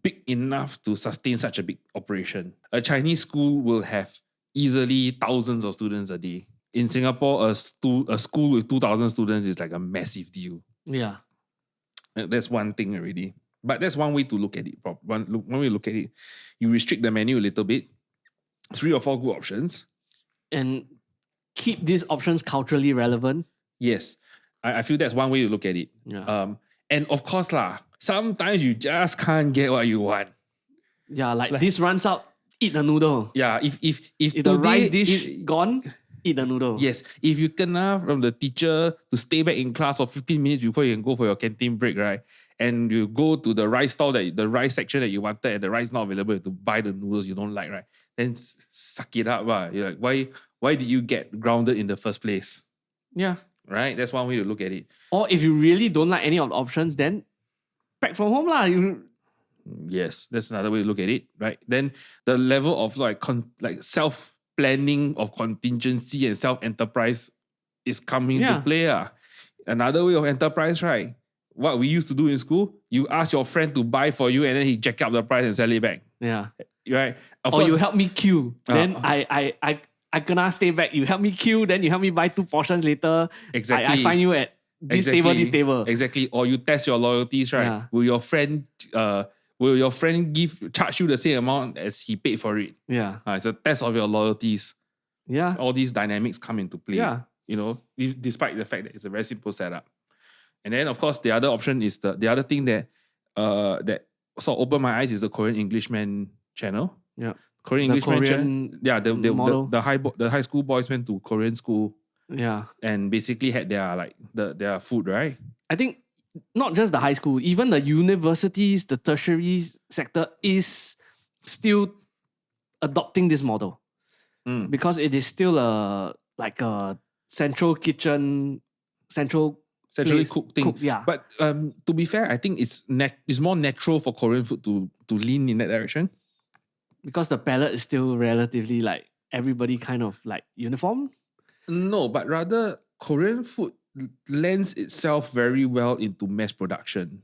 big enough to sustain such a big operation. A Chinese school will have easily thousands of students a day. In Singapore, a school with 2,000 students is like a massive deal. Yeah. That's one thing already. But that's one way to look at it. One way to look at it. You restrict the menu a little bit. 3 or 4 good options. And keep these options culturally relevant. Yes. I feel that's one way to look at it. Yeah. And of course, sometimes you just can't get what you want. Yeah, like this runs out, eat the noodle. Yeah, if the rice dish gone, eat the noodle. Yes, if you kena from the teacher to stay back in class for 15 minutes before you can go for your canteen break, right? And you go to the rice stall, the rice section that you wanted, and the rice not available, you have to buy the noodles you don't like, right? Then suck it up. You're like, why did you get grounded in the first place? Yeah. Right? That's one way to look at it. Or if you really don't like any of the options, then pack from home lah. Yes, that's another way to look at it, right? Then the level of like self-planning of contingency and self-enterprise is coming to play. Another way of enterprise, right? What we used to do in school, you ask your friend to buy for you and then he jack up the price and sell it back. Yeah. Right? Or you help me queue. Then I gonna stay back. You help me queue, then you help me buy 2 portions later. Exactly. I find you at this table. Exactly. Or you test your loyalties, right? Yeah. Will your friend charge you the same amount as he paid for it? Yeah. It's a test of your loyalties. Yeah. All these dynamics come into play. Yeah. Despite the fact that it's a very simple setup. And then of course the other option is the other thing that sort of opened my eyes is the Korean Englishman channel. Yeah. Korean Englishman channel. The high school boys went to Korean school. Yeah. And basically had their food, right? I think not just the high school, even the universities, the tertiary sector is still adopting this model. Because it is still a central kitchen, centrally cooked thing. But to be fair, I think it's more natural for Korean food to lean in that direction. Because the palette is still relatively like everybody kind of like uniform. No, but rather Korean food lends itself very well into mass production.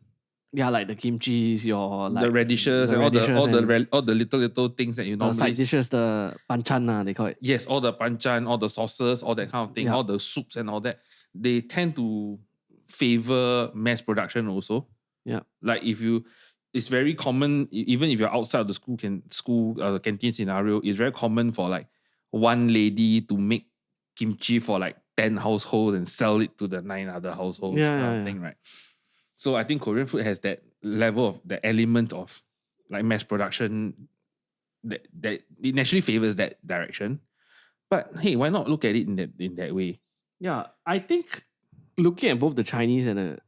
Yeah, like the kimchis, the radishes, and all the little things that you normally... The side dishes, the banchan, they call it. Yes, all the banchan, all the sauces, all that kind of thing, all the soups and all that. They tend to favor mass production also. Yeah. Like it's very common, even if you're outside of the canteen scenario, it's very common for like one lady to make kimchi for like 10 households and sell it to the 9 other households kind of thing, right? So I think Korean food has that level of the element of like mass production that it naturally favors that direction. But hey, why not look at it in that way? Yeah, I think looking at both the Chinese and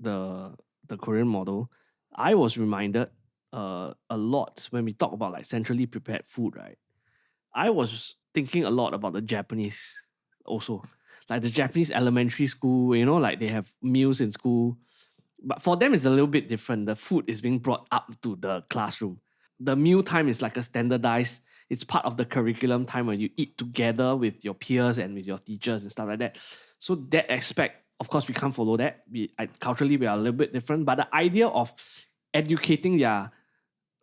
the Korean model, I was reminded a lot when we talk about like centrally prepared food, right? I was thinking a lot about the Japanese also. Like the Japanese elementary school, you know, like they have meals in school. But for them, it's a little bit different. The food is being brought up to the classroom. The meal time is like a standardized, it's part of the curriculum time when you eat together with your peers and with your teachers and stuff like that. So that aspect, of course, we can't follow that. Culturally, we are a little bit different. But the idea of educating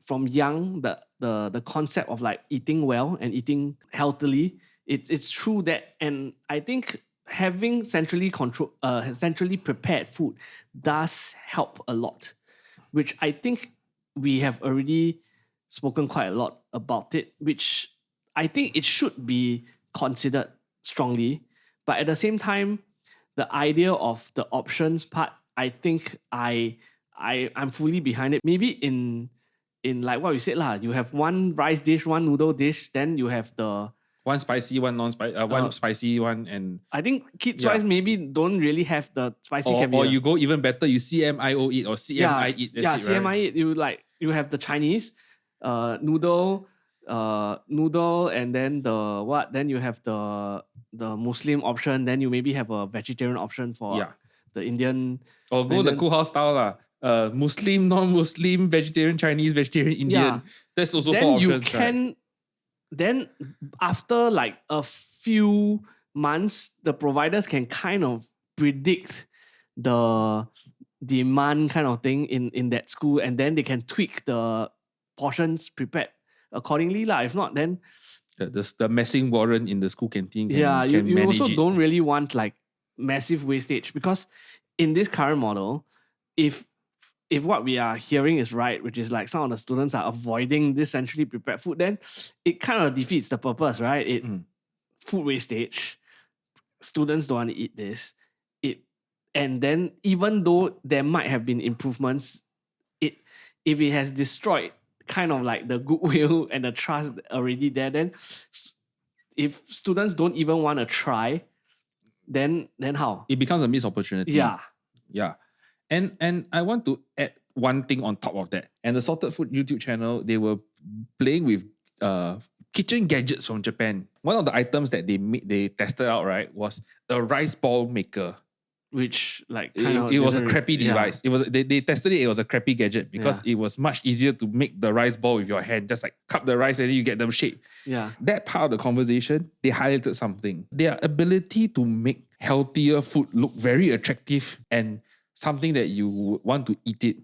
from young, the concept of like eating well and eating healthily, it's true that. And I think having centrally prepared food does help a lot, which I think we have already spoken quite a lot about it, which I think it should be considered strongly. But at the same time, the idea of the options part, I think I'm fully behind it. Maybe in like what we said lah, you have one rice dish, one noodle dish, then you have the one spicy, one non-spicy, one spicy, one, and I think kids-wise maybe don't really have the spicy. Or you go even better, you CMIO eat or CMI eat. CMI right? eat. You have the Chinese noodle, and then the what? Then you have the Muslim option. Then you maybe have a vegetarian option for the Indian. Or go the Cool House style lah. Muslim, non-Muslim, vegetarian Chinese, vegetarian Indian. Yeah. That's also then four options. You can. Right? Then after like a few months, the providers can kind of predict the demand kind of thing in that school, and then they can tweak the portions prepared accordingly lah. If not, then the messing warrant in the school canteen can, you also don't really want like massive wastage, because in this current model, if what we are hearing is right, which is like some of the students are avoiding this centrally prepared food, then it kind of defeats the purpose, right? Food wastage. Students don't want to eat this. And then even though there might have been improvements, if it has destroyed kind of like the goodwill and the trust already there, then if students don't even want to try, then how? It becomes a missed opportunity. Yeah. And I want to add one thing on top of that. And the Salted Food YouTube channel, they were playing with kitchen gadgets from Japan. One of the items that they tested out, right, was a rice ball maker. Which like it was a crappy device. It was they tested it. It was a crappy gadget because it was much easier to make the rice ball with your hand. Just like cup the rice and then you get them shape. Yeah, that part of the conversation, they highlighted something. Their ability to make healthier food look very attractive and something that you want to eat it,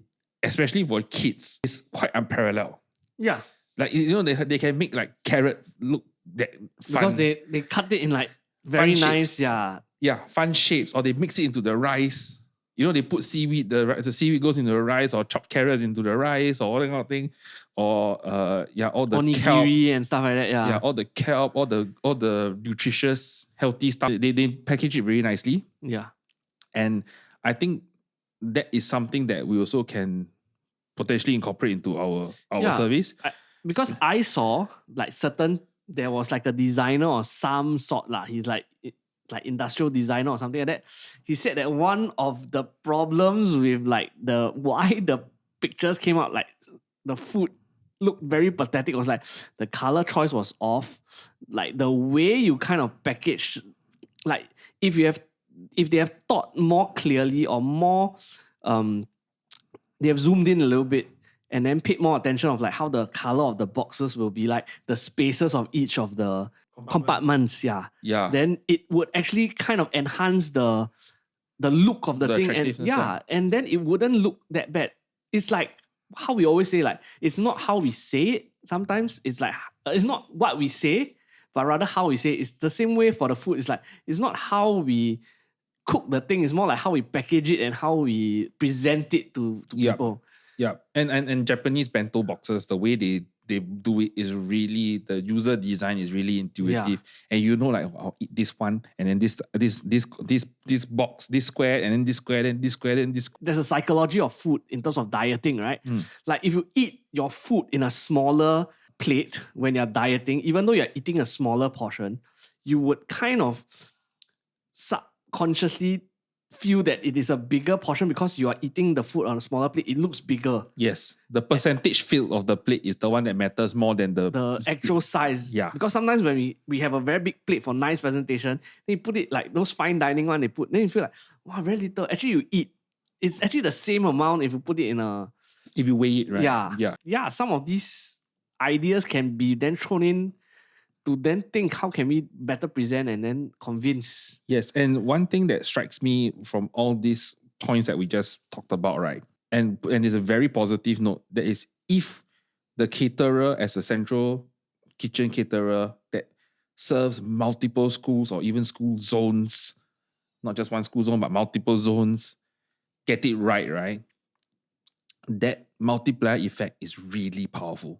especially for kids, is quite unparalleled. Yeah, like they can make like carrot look that fun. Because they cut it in like very nice fun shapes, or they mix it into the rice. They put seaweed, the seaweed goes into the rice, or chopped carrots into the rice, or all that kind of thing. Or all the onigiri kelp, and stuff like that. all the kelp, all the nutritious, healthy stuff. They package it very nicely. Yeah. And I think that is something that we also can potentially incorporate into our service. Because I saw like there was like a designer or some sort lah. He's like industrial designer or something like that. He said that one of the problems with like why the pictures came out like the food looked very pathetic was like the color choice was off. Like the way you kind of package, like if they have thought more clearly or more they have zoomed in a little bit and then paid more attention of like how the color of the boxes will be, like the spaces of each of the compartments, then it would actually kind of enhance the look of the thing, and then it wouldn't look that bad. It's like how we always say, like it's not how we say it. Sometimes it's like it's not what we say, but rather how we say it. It's the same way for the food. It's like it's not how we cook the thing. It's more like how we package it and how we present it to people. Yeah, and Japanese bento boxes, the way they do it is really, the user design is really intuitive, and like I'll eat this one, and then this box, this square, and then this square, then this square, then this. There's a psychology of food in terms of dieting, right? Like if you eat your food in a smaller plate when you're dieting, even though you're eating a smaller portion, you would kind of subconsciously feel that it is a bigger portion because you are eating the food on a smaller plate. It looks bigger. Yes, the percentage filled of the plate is the one that matters more than The actual size. Yeah. Because sometimes when we have a very big plate for nice presentation, then you put it like those fine dining one, then you feel like, wow, very little. Actually, you eat. It's actually the same amount if you put it in a... if you weigh it, right? Yeah, some of these ideas can be then thrown in to then think how can we better present and then convince. Yes, and one thing that strikes me from all these points that we just talked about, right? And is a very positive note, that is, if the caterer as a central kitchen caterer that serves multiple schools or even school zones, not just one school zone, but multiple zones, get it right? That multiplier effect is really powerful.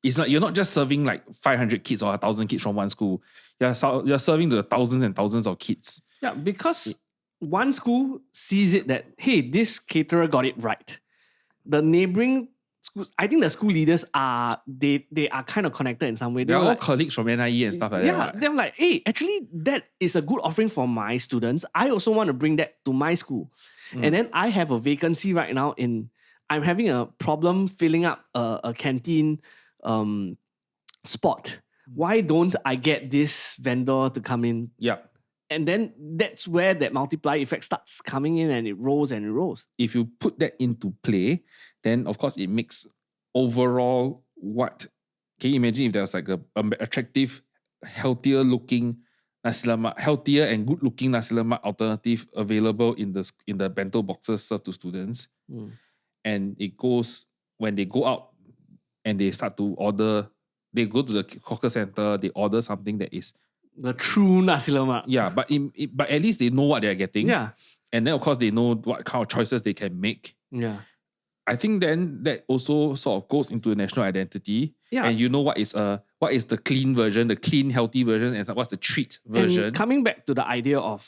It's not, you're not just serving like 500 kids or 1,000 kids from one school. You're serving to the thousands and thousands of kids. Yeah, because one school sees it that, hey, this caterer got it right. The neighboring schools, I think the school leaders are, they are kind of connected in some way. They're all colleagues from NIE and stuff like that. Yeah, they're like, hey, actually, that is a good offering for my students. I also want to bring that to my school. And then I have a vacancy right now I'm having a problem filling up a canteen spot. Why don't I get this vendor to come in? Yeah. And then that's where that multiplier effect starts coming in, and it rolls and it rolls. If you put that into play, then of course it makes overall what... Can you imagine if there was like a attractive, healthier looking nasi lemak, healthier and good looking nasi lemak alternative available in the bento boxes served to students? And it goes, when they go out and they start to order, they go to the hawker center, they order something that is the true nasi lemak. Yeah, but but at least they know what they're getting. Yeah. And then of course they know what kind of choices they can make. Yeah. I think then that also sort of goes into a national identity. Yeah. And you know what is the clean version, the clean, healthy version, and what's the treat version. And coming back to the idea of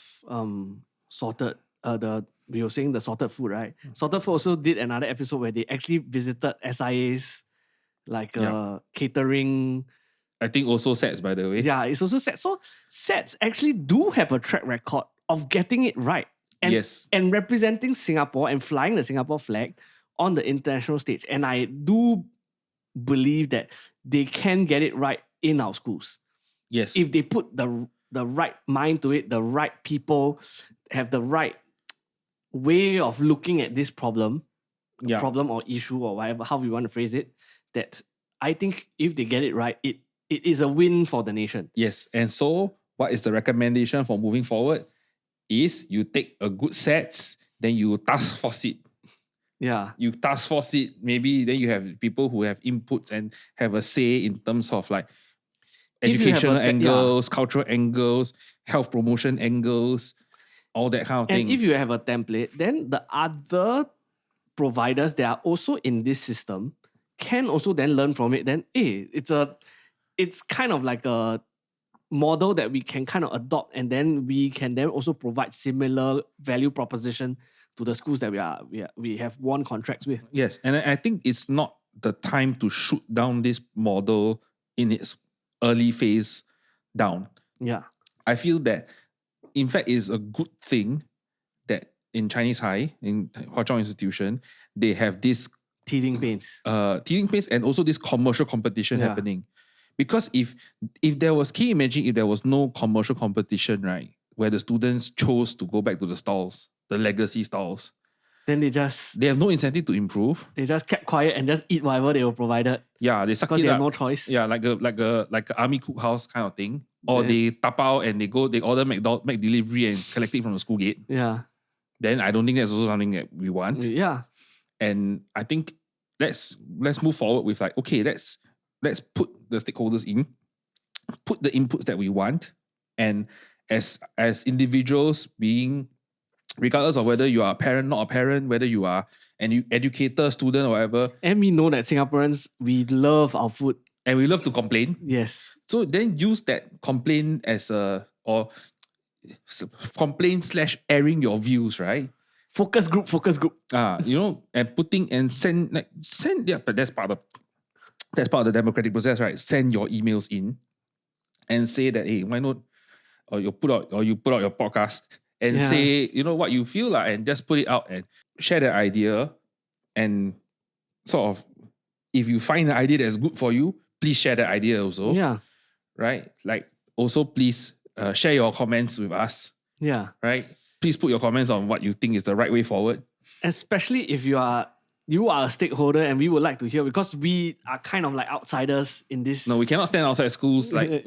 sorted, we were saying the sorted food, right? Sorted food also did another episode where they actually visited SIA's like catering. I think also SETS, by the way. Yeah, it's also SETS. So SETS actually do have a track record of getting it right. And, yes. And representing Singapore and flying the Singapore flag on the international stage. And I do believe that they can get it right in our schools. Yes. If they put the right mind to it, the right people have the right way of looking at this problem, problem or issue or whatever, how we want to phrase it, that I think if they get it right, it is a win for the nation. Yes. And so what is the recommendation for moving forward? Is you take a good SETS, then you task force it. Yeah. You task force it, maybe then you have people who have inputs and have a say in terms of like educational angles, cultural angles, health promotion angles, all that kind of thing. And if you have a template, then the other providers that are also in this system can also then learn from it. Then, it's kind of like a model that we can kind of adopt, and then we can then also provide similar value proposition to the schools that we have won contracts with. Yes, and I think it's not the time to shoot down this model in its early phase down. Yeah. I feel that, in fact, it's a good thing that in Chinese High, in Hwa Chong Institution, they have this teething pains. And also this commercial competition happening. Because if there was, can you imagine if there was no commercial competition, right, where the students chose to go back to the stalls, the legacy stalls, then they have no incentive to improve. They just kept quiet and just eat whatever they were provided. Yeah, they suck it up. Because they have no choice. Yeah, like a army cookhouse kind of thing. Or they tap out and they order make delivery and collect it from the school gate. Yeah. Then I don't think that's also something that we want. Yeah. And I think let's move forward with like, okay, let's put the stakeholders in, put the inputs that we want, and as individuals, being, regardless of whether you are a parent, not a parent, whether you are an educator, student, or whatever. And we know that Singaporeans, we love our food. And we love to complain. Yes. So then use that complaint as complaint / airing your views, right? Focus group. And send, but that's part of the democratic process, right? Send your emails in and say that, hey, why not? Or you put out your podcast and say, what you feel like, and just put it out and share the idea. And sort of, if you find the idea that's good for you, please share the idea also. Yeah. Right? Like, also please share your comments with us. Yeah. Right? Please put your comments on what you think is the right way forward. Especially if you are a stakeholder, and we would like to hear, because we are kind of like outsiders in this. No, we cannot stand outside schools. Like,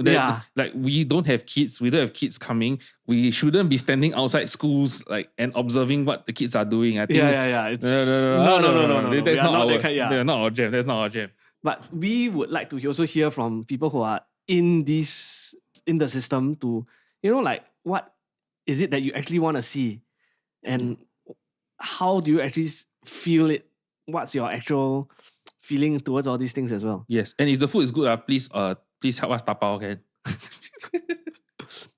like we don't have kids. We don't have kids coming. We shouldn't be standing outside schools and observing what the kids are doing. I think. Yeah. It's no. That's not our. They're not our jam. That's not our jam. But we would like to also hear from people who are in the system to, what is it that you actually want to see, and how do you actually feel it? What's your actual feeling towards all these things as well? Yes, and if the food is good, please help us tapao, okay?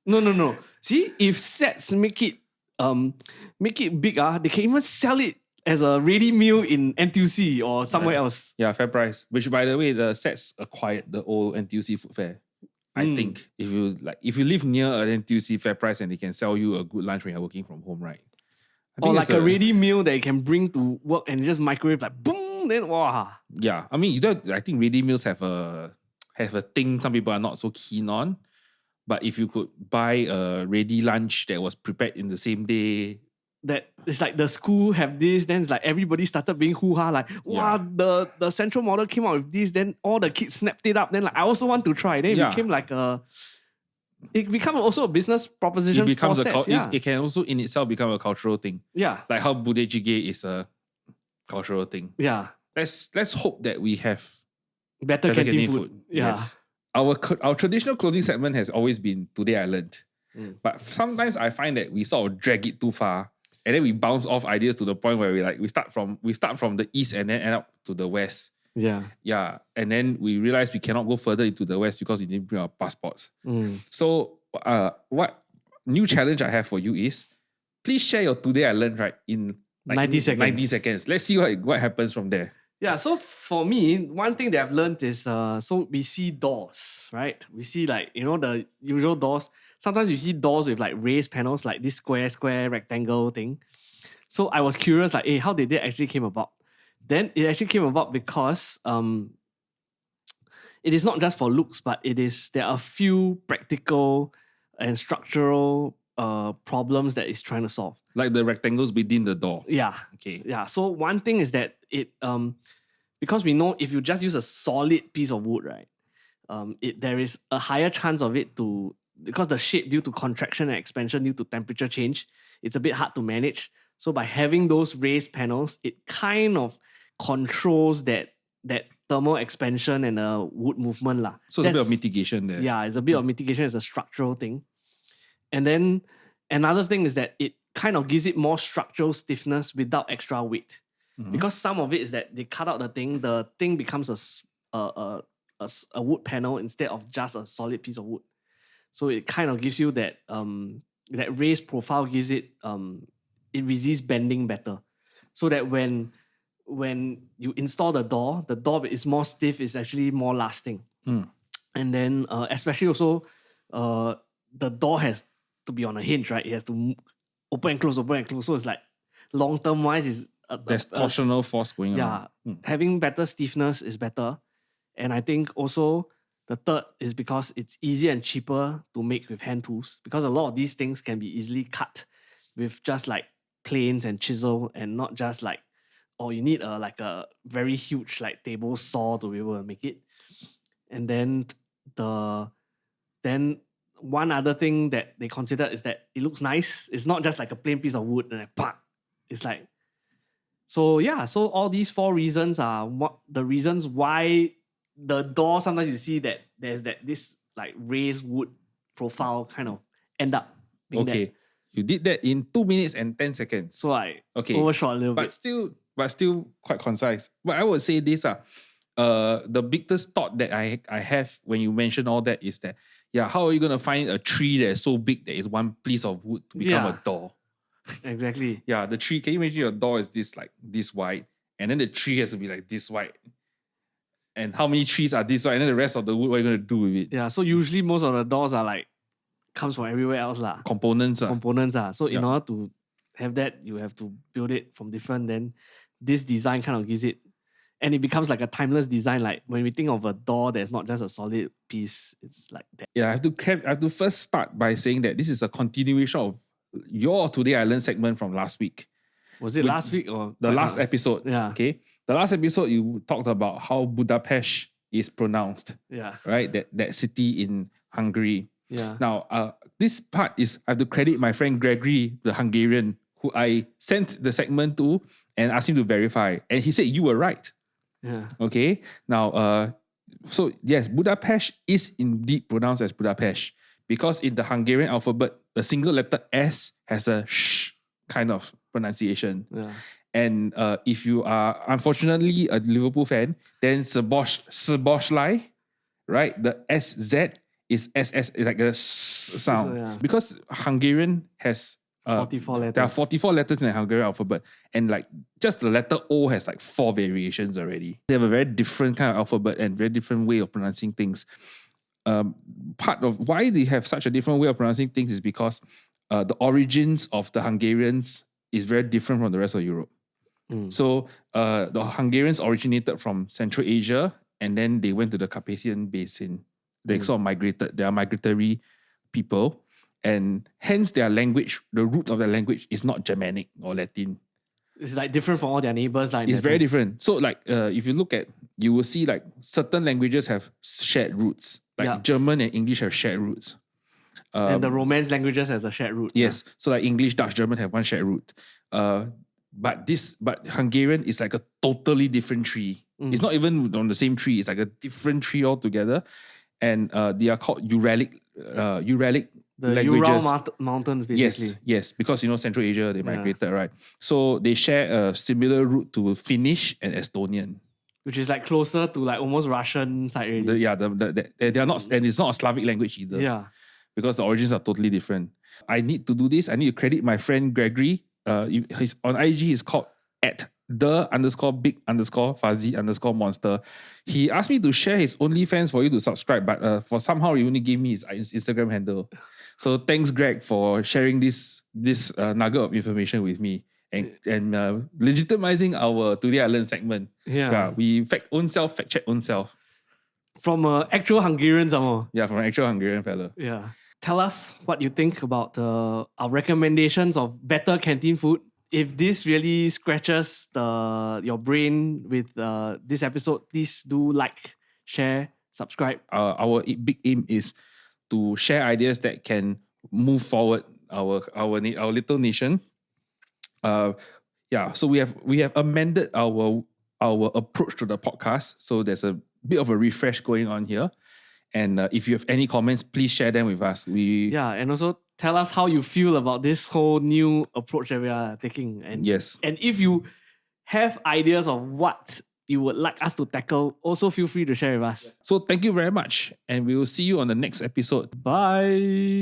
No. See, if sets make it big, they can even sell it as a ready meal in NTUC or somewhere else. Yeah, fair price. Which, by the way, the sets acquired the old NTUC food fair. I think if you live near an NTUC fair price and they can sell you a good lunch when you're working from home, right? Or like a ready meal that you can bring to work and just microwave, like boom, then wow. Yeah, I mean, I think ready meals have a thing some people are not so keen on. But if you could buy a ready lunch that was prepared in the same day, that it's like the school have this, then it's like everybody started being hoo-ha, like, wow, the central model came out with this, then all the kids snapped it up, then like, I also want to try. Then it became like it becomes also a business proposition. It can also in itself become a cultural thing. Yeah. Like how Bude Jjigae is a cultural thing. Yeah. Let's hope that we have better canteen food. Yeah. Yes. Our traditional closing segment has always been Today I Learned. But sometimes I find that we sort of drag it too far. And then we bounce off ideas to the point where we start from the east and then end up to the west. Yeah. Yeah. And then we realize we cannot go further into the west because we didn't bring our passports. So what new challenge I have for you is, please share your Today I Learned, right, in 90 seconds. 90 seconds. Let's see what happens from there. Yeah, so for me, one thing that I've learned is, so we see doors, right? We see the usual doors. Sometimes you see doors with like raised panels, like this square rectangle thing. So I was curious, like, hey, how did that actually came about? Then it actually came about because it is not just for looks, but there are a few practical and structural problems that it's trying to solve. Like the rectangles within the door. Yeah. Okay. Yeah. So one thing is that it because we know if you just use a solid piece of wood, right, there is a higher chance of it because the shape due to contraction and expansion due to temperature change, it's a bit hard to manage. So by having those raised panels, it kind of controls that thermal expansion and the wood movement lah. So it's a bit of mitigation there. Yeah, it's a bit of mitigation. It's a structural thing. And then another thing is that it kind of gives it more structural stiffness without extra weight. Because some of it is that they cut out the thing becomes a wood panel instead of just a solid piece of wood. So it kind of gives you that raised profile, gives it resists bending better. So that when you install the door is more stiff, it's actually more lasting. And then especially also the door has to be on a hinge, right? It has to open and close. So it's like long-term wise is there's torsional force going on. Yeah, having better stiffness is better. And I think also the third is because it's easier and cheaper to make with hand tools, because a lot of these things can be easily cut with just like planes and chisel, and not just like, you need a very huge like table saw to be able to make it. And then one other thing that they consider is that it looks nice. It's not just like a plain piece of wood and it's like, so all these four reasons are the reasons why the door, sometimes you see that there's this like raised wood profile kind of end up being okay. That. You did that in 2 minutes and 10 seconds. So I overshot a little bit. But still quite concise. But I would say this, the biggest thought that I have when you mention all that is that, how are you going to find a tree that is so big that is one piece of wood to become a door? Exactly. The tree, can you imagine your door is this wide, and then the tree has to be like this wide? and how many trees are this, right? And then the rest of the wood, what are you going to do with it? Yeah, so usually most of the doors are like comes from everywhere else lah. Components. Components ah. So in Yeah. order to have that, you have to build it from different. Then this design kind of gives it, and it becomes like a timeless design. Like when we think of a door, that's not just a solid piece. It's like that. Yeah, I have to first start by saying that this is a continuation of your Today I Learned segment from last week. Was it With last week or The last episode. Yeah. Okay. The last episode, you talked about how Budapest is pronounced, Yeah. right? That city in Hungary. Yeah. Now, this part is, I have to credit my friend Gregory, the Hungarian, who I sent the segment to and asked him to verify. And he said, you were right. Yeah. Okay. Now, so yes, Budapest is indeed pronounced as Budapest because in the Hungarian alphabet, the single letter S has a sh kind of pronunciation. Yeah. And if you are unfortunately a Liverpool fan, then Szoboszlai, right? The SZ is SS, is like a s sound. So, yeah. Because Hungarian has 44 letters. there are 44 letters in the Hungarian alphabet, and like just the letter O has like 4 variations already. They have a very different kind of alphabet and very different way of pronouncing things. Part of why they have such a different way of pronouncing things is because the origins of the Hungarians is very different from the rest of Europe. So the Hungarians originated from Central Asia, and then they went to the Carpathian Basin. They sort of migrated. They are migratory people. And hence their language, the root of their language is not Germanic or Latin. It's like different from all their neighbors. Like It's very different. So like if you look at, you will see like certain languages have shared roots. Like Yeah. German and English have shared roots. And the Romance languages has a shared root. Yes. So like English, Dutch, German have one shared root. But Hungarian is like a totally different tree. It's not even on the same tree. It's like a different tree altogether. And they are called Uralic The languages. Ural Mountains, basically. Yes, because Central Asia, they migrated, right? So they share a similar root to Finnish and Estonian. Which is like closer to like almost Russian side already. They are not, and it's not a Slavic language either. Yeah. Because the origins are totally different. I need to do this. I need to credit my friend Gregory. He's on IG. He's called @the_big_fuzzy_monster. He asked me to share his OnlyFans for you to subscribe, but for somehow he only gave me his Instagram handle. So thanks, Greg, for sharing this nugget of information with me and legitimizing our Today I Learned segment. Yeah. We fact check own self. From actual Hungarian some more. Yeah, from an actual Hungarian fella. Yeah. Tell us what you think about our recommendations of better canteen food. If this really scratches your brain with this episode, please do like, share, subscribe. Our big aim is to share ideas that can move forward our little nation. So we have amended our approach to the podcast. So there's a bit of a refresh going on here. And if you have any comments, please share them with us. And also tell us how you feel about this whole new approach that we are taking. And yes. And if you have ideas of what you would like us to tackle, also feel free to share with us. So thank you very much. And we will see you on the next episode. Bye.